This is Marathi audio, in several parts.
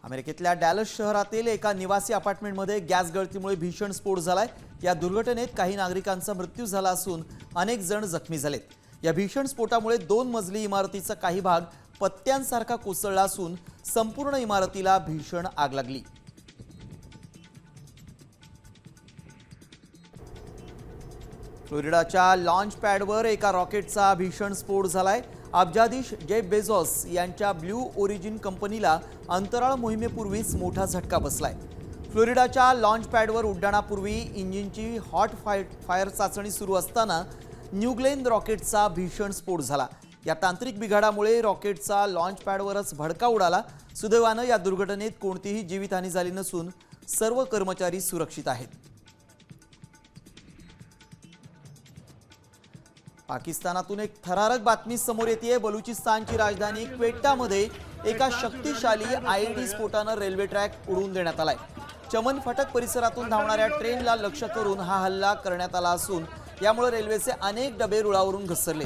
अमेरिकेतल्या डॅलस शहरातील एका निवासी अपार्टमेंटमध्ये गॅस गळतीमुळे भीषण स्फोट झालाय। या दुर्घटनेत काही नागरिकांचा मृत्यू झाला असून अनेक जण जखमी झालेत। या भीषण स्फोटामुळे 2 मजली इमारतीचा काही भाग पत्त्यांसारखा कोसळला असून संपूर्ण इमारतीला भीषण आग लागली। फ्लोरिडाच्या लॉन्च पॅडवर एका रॉकेटचा भीषण स्फोट झालाय। अब्जाधीश जेफ बेझोस यांच्या ब्लू ओरिजिन कंपनीला अंतराळ मोहिमेपूर्वीच मोठा झटका बसलाय। फ्लोरिडाच्या लॉन्च पॅडवर उड्डाणापूर्वी इंजिनची हॉट फायर चाचणी सुरू असताना न्यू ग्लेन रॉकेटचा भीषण स्फोट झाला। या तांत्रिक बिघाडामुळे रॉकेटचा लॉन्च पॅडवरच भडका उडाला। सुदैवानं या दुर्घटनेत कोणतीही जीवितहानी झाली नसून सर्व कर्मचारी सुरक्षित आहेत। पाकिस्तानातून एक थरारक बातमी समोर येते। बलुचिस्तानची राजधानी क्वेटामध्ये एका शक्तिशाली आयईडी स्फोटानं रेल्वे ट्रॅक उडवून देण्यात आलाय। चमन फाटक परिसरातून धावणाऱ्या ट्रेनला लक्ष्य करून हा हल्ला करण्यात आला असून यामुळे रेल्वेचे अनेक डबे रुळावरून घसरले।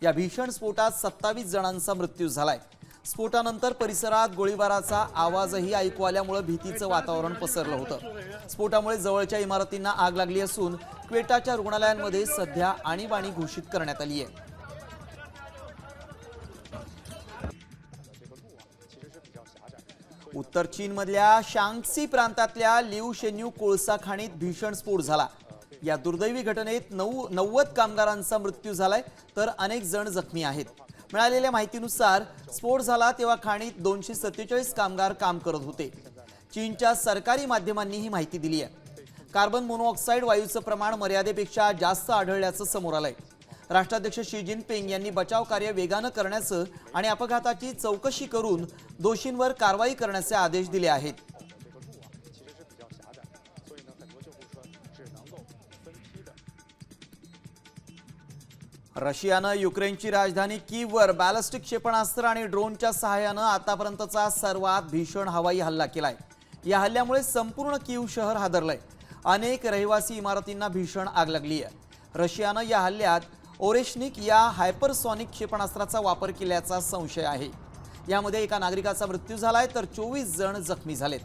या भीषण स्फोटात 27 जणांचा मृत्यू झालाय। स्फोटानंतर परिसरात गोळीबाराचा आवाजही ऐकू आल्यामुळे भीतीचं वातावरण पसरलं होतं। स्फोटामुळे जवळच्या इमारतींना आग लागली असून क्वेटाच्या रुग्णालयांमध्ये सध्या आणीबाणी घोषित करण्यात आली आहे। उत्तर चीनमधल्या शांगसी प्रांतातल्या लिऊ शेन्यू कोळसा खाणीत भीषण स्फोट झाला। या दुर्दैवी घटनेत 90 कामगारांचा मृत्यू झालाय तर अनेक जण जखमी आहेत। मिळालेल्या माहितीनुसार स्फोट झाला तेव्हा खाणीत 247 कामगार काम करत होते। चीनच्या सरकारी माध्यमांनी ही माहिती दिली आहे। कार्बन मोनोऑक्साईड वायूचं प्रमाण मर्यादेपेक्षा जास्त आढळल्याचं समोर आलंय। राष्ट्राध्यक्ष शी जिनपिंग यांनी बचाव कार्य वेगानं करण्याचं आणि अपघाताची चौकशी करून दोषींवर कारवाई करण्याचे आदेश दिले आहेत। रशियानं युक्रेनची राजधानी कीववर बॅलिस्टिक क्षेपणास्त्र आणि ड्रोनच्या सहाय्यानं आतापर्यंतचा सर्वात भीषण हवाई हल्ला केलाय। या हल्ल्यामुळे संपूर्ण कीव शहर हादरलंय। अनेक रहिवासी इमारतींना भीषण आग लागली आहे। रशियानं या हल्ल्यात ओरेशनिक या हायपरसॉनिक क्षेपणास्त्राचा वापर केल्याचा संशय आहे। यामध्ये एका नागरिकाचा मृत्यू झालाय तर 24 जण जखमी झालेत।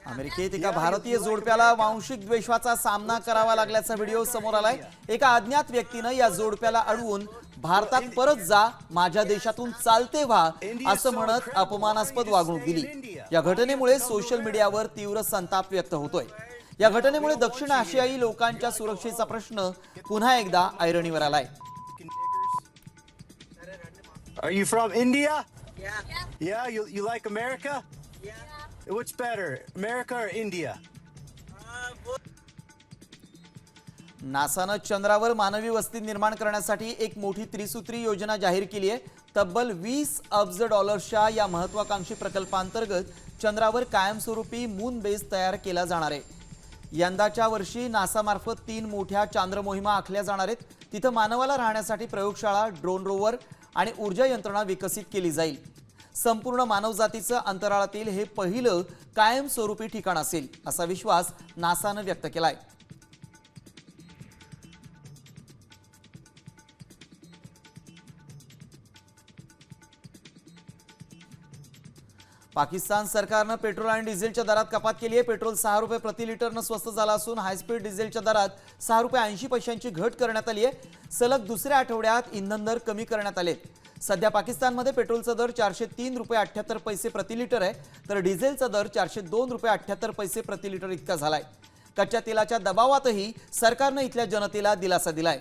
अमेरिकेत एका भारतीय जोडप्याला वांशिक द्वेषाचा सामना करावा लागल्याचा व्हिडिओ समोर आलाय। एका अज्ञात व्यक्तीनं या जोडप्याला अडवून भारतात परत जा, माझ्या देशातून चालते व्हा असं म्हणत अपमानास्पद वागणूक दिली। या घटनेमुळे सोशल मीडियावर तीव्र संताप व्यक्त होतोय। या घटनेमुळे दक्षिण आशियाई लोकांच्या सुरक्षेचा प्रश्न पुन्हा एकदा ऐरणीवर आलाय। Are you from India? Yeah, you like America? What's better, America or India? नासानं चंद्रावर मानवी वस्ती निर्माण करण्यासाठी एक मोठी त्रिसूत्री योजना जाहीर केली आहे। तब्बल 20 अब्ज डॉलर्सच्या या महत्त्वाकांक्षी प्रकल्पांतर्गत चंद्रावर कायमस्वरूपी मून बेस तयार केला जाणार आहे। यंदाच्या वर्षी नासामार्फत 3 मोठ्या चांद्र मोहिमा आखल्या जाणार आहेत। तिथं मानवाला राहण्यासाठी प्रयोगशाळा, ड्रोन रोवर आणि ऊर्जा यंत्रणा विकसित केली जाईल। संपूर्ण मानवजातीचं अंतराळातील हे पहिलं कायमस्वरूपी ठिकाण असेल असा विश्वास नासानं व्यक्त केलाय। पाकिस्तान सरकारनं पेट्रोल आणि डिझेलच्या दरात कपात केली आहे। पेट्रोल 6 रुपये प्रति लिटरनं स्वस्त झालं असून हायस्पीड डिझेलच्या दरात 6 रुपये 80 पैशांची घट करण्यात आली आहे। सलग दुसऱ्या आठवड्यात इंधन दर कमी करण्यात आलेत। सध्या पाकिस्तानमध्ये पेट्रोलचा दर 403 रुपये 78 पैसे प्रति लिटर आहे तर डिझेलचा दर 402 रुपये 78 पैसे प्रति लिटर इतका झालाय। कच्च्या तेलाच्या दबावातही सरकारनं इथल्या जनतेला दिलासा दिलाय।